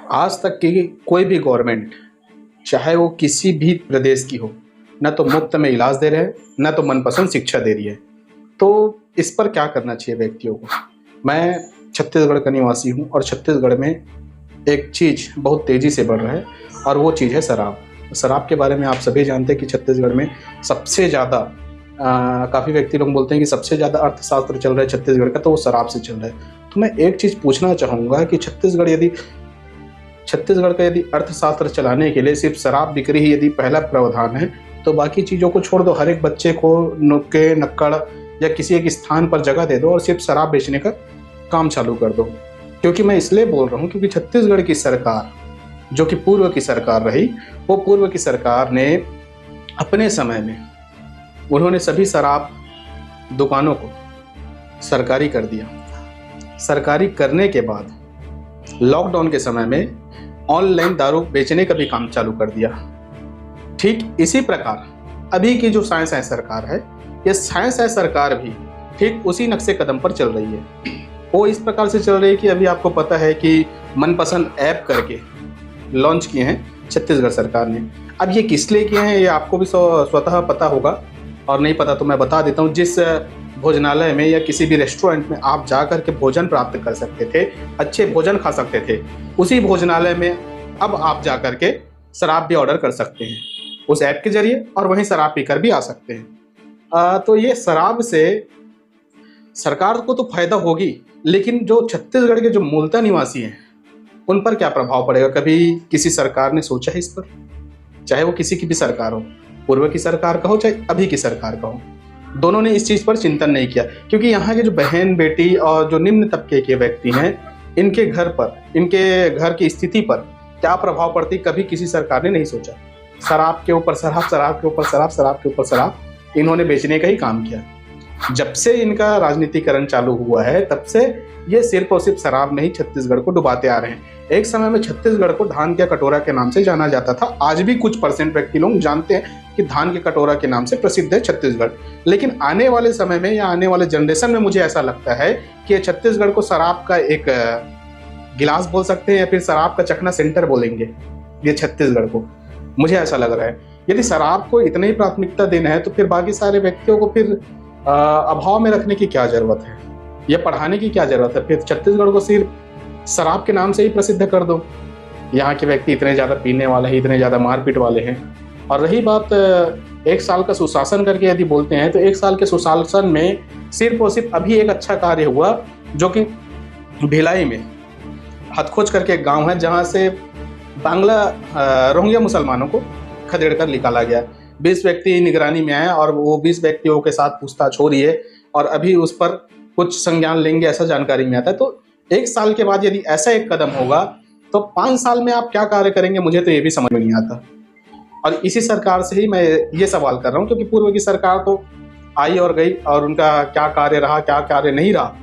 आज तक की कोई भी गवर्नमेंट, चाहे वो किसी भी प्रदेश की हो, न तो मुफ्त में इलाज दे रहे हैं, न तो मनपसंद शिक्षा दे रही है। तो इस पर क्या करना चाहिए व्यक्तियों को? मैं छत्तीसगढ़ का निवासी हूँ और छत्तीसगढ़ में एक चीज़ बहुत तेज़ी से बढ़ रहा है और वो चीज़ है शराब। शराब के बारे में आप सभी जानते हैं कि छत्तीसगढ़ में सबसे ज़्यादा काफ़ी व्यक्ति लोग बोलते हैं कि सबसे ज़्यादा अर्थशास्त्र चल रहा है छत्तीसगढ़ का, तो वो शराब से चल रहा है। तो मैं एक चीज़ पूछना चाहूँगा कि छत्तीसगढ़ का यदि अर्थशास्त्र चलाने के लिए सिर्फ शराब बिक्री ही यदि पहला प्रावधान है, तो बाकी चीज़ों को छोड़ दो। हर एक बच्चे को नुक्के नक्कड़ या किसी एक स्थान पर जगह दे दो और सिर्फ शराब बेचने का काम चालू कर दो। क्योंकि मैं इसलिए बोल रहा हूँ क्योंकि छत्तीसगढ़ की सरकार, जो कि पूर्व की सरकार रही, वो पूर्व की सरकार ने अपने समय में उन्होंने सभी शराब दुकानों को सरकारी कर दिया। सरकारी करने के बाद लॉकडाउन के समय में ऑनलाइन दारू बेचने का भी काम चालू कर दिया। ठीक इसी प्रकार अभी की जो साइंस है सरकार है, ये साइंस है सरकार भी ठीक उसी नक्शे कदम पर चल रही है। वो इस प्रकार से चल रही है कि अभी आपको पता है कि मनपसंद ऐप करके लॉन्च किए हैं छत्तीसगढ़ सरकार ने। अब ये किस लिए किए हैं ये आपको भी स्वतः पता होगा, और नहीं पता तो मैं बता देता हूँ। जिस भोजनालय में या किसी भी रेस्टोरेंट में आप जा कर के भोजन प्राप्त कर सकते थे, अच्छे भोजन खा सकते थे, उसी भोजनालय में अब आप जा कर के शराब भी ऑर्डर कर सकते हैं उस ऐप के जरिए, और वहीं शराब पीकर भी आ सकते हैं। तो ये शराब से सरकार को तो फायदा होगी, लेकिन जो छत्तीसगढ़ के जो मूलतः निवासी हैं उन पर क्या प्रभाव पड़ेगा? कभी किसी सरकार ने सोचा है इस पर? चाहे वो किसी की भी सरकार हो, पूर्व की सरकार का हो चाहे अभी की सरकार का हो, दोनों ने इस चीज़ पर चिंतन नहीं किया। क्योंकि यहाँ के जो बहन बेटी और जो निम्न तबके के व्यक्ति हैं, इनके घर पर, इनके घर की स्थिति पर क्या प्रभाव पड़ती, कभी किसी सरकार ने नहीं सोचा। शराब के ऊपर शराब, शराब के ऊपर शराब, शराब के ऊपर शराब, इन्होंने बेचने का ही काम किया। जब से इनका राजनीतिकरण चालू हुआ है तब से ये सिर्फ और सिर्फ शराब में ही छत्तीसगढ़ को डुबाते आ रहे हैं। एक समय में छत्तीसगढ़ को धान के कटोरा के नाम से जाना जाता था। आज भी कुछ परसेंट व्यक्ति लोग जानते हैं कि धान के कटोरा के नाम से प्रसिद्ध है छत्तीसगढ़। लेकिन आने वाले समय में या आने वाले जनरेशन में मुझे ऐसा लगता है कि छत्तीसगढ़ को शराब का एक गिलास बोल सकते हैं या फिर शराब का चखना सेंटर बोलेंगे ये छत्तीसगढ़ को। मुझे ऐसा लग रहा है यदि शराब को इतनी ही प्राथमिकता देना है तो फिर बाकी सारे व्यक्तियों को फिर अभाव में रखने की क्या जरूरत है, या पढ़ाने की क्या जरूरत है? फिर छत्तीसगढ़ को सिर्फ शराब के नाम से ही प्रसिद्ध कर दो। यहाँ के व्यक्ति इतने ज़्यादा पीने वाले हैं, इतने ज़्यादा मारपीट वाले हैं। और रही बात एक साल का सुशासन करके यदि बोलते हैं, तो एक साल के सुशासन में सिर्फ और सिर्फ अभी एक अच्छा कार्य हुआ, जो कि भिलाई में हथखोज करके एक गाँव है जहाँ से बांग्ला रोहिंग्या मुसलमानों को खदेड़ कर निकाला गया। 20 व्यक्ति निगरानी में आए और वो 20 व्यक्तियों के साथ पूछताछ हो रही है और अभी उस पर कुछ संज्ञान लेंगे, ऐसा जानकारी में आता है। तो एक साल के बाद यदि ऐसा एक कदम होगा तो 5 साल में आप क्या कार्य करेंगे, मुझे तो ये भी समझ में नहीं आता। और इसी सरकार से ही मैं ये सवाल कर रहा हूँ, क्योंकि पूर्व की सरकार तो आई और गई और उनका क्या कार्य रहा क्या कार्य नहीं रहा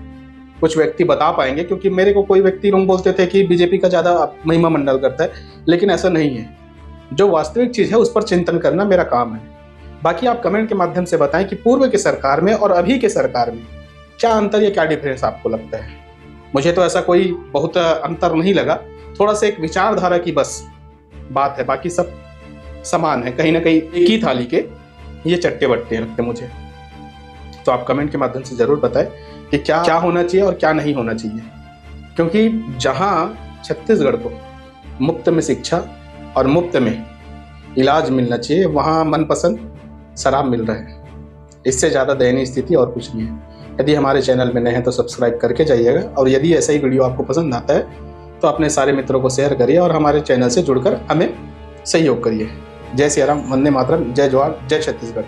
कुछ व्यक्ति बता पाएंगे। क्योंकि मेरे को कोई व्यक्ति लोग बोलते थे कि बीजेपी का ज़्यादा महिमा मंडल करता है, लेकिन ऐसा नहीं है। जो वास्तविक चीज़ है उस पर चिंतन करना मेरा काम है। बाकी आप कमेंट के माध्यम से बताएं कि पूर्व के सरकार में और अभी के सरकार में क्या अंतर या क्या डिफरेंस आपको लगता है। मुझे तो ऐसा कोई बहुत अंतर नहीं लगा, थोड़ा सा एक विचारधारा की बस बात है, बाकी सब समान है। कहीं ना कहीं एक ही थाली के ये चट्टे बट्टे लगते मुझे। तो आप कमेंट के माध्यम से ज़रूर बताएं कि क्या होना चाहिए और क्या नहीं होना चाहिए। क्योंकि जहाँ छत्तीसगढ़ को मुफ्त में शिक्षा और मुफ्त में इलाज मिलना चाहिए, वहाँ मनपसंद शराब मिल रहा है। इससे ज़्यादा दयनीय स्थिति और कुछ नहीं है। यदि हमारे चैनल में नए हैं तो सब्सक्राइब करके जाइएगा, और यदि ऐसा ही वीडियो आपको पसंद आता है तो अपने सारे मित्रों को शेयर करिए और हमारे चैनल से जुड़कर हमें सहयोग करिए। जय सिया राम, वंदे मातरम, जय जवाहर, जय छत्तीसगढ़।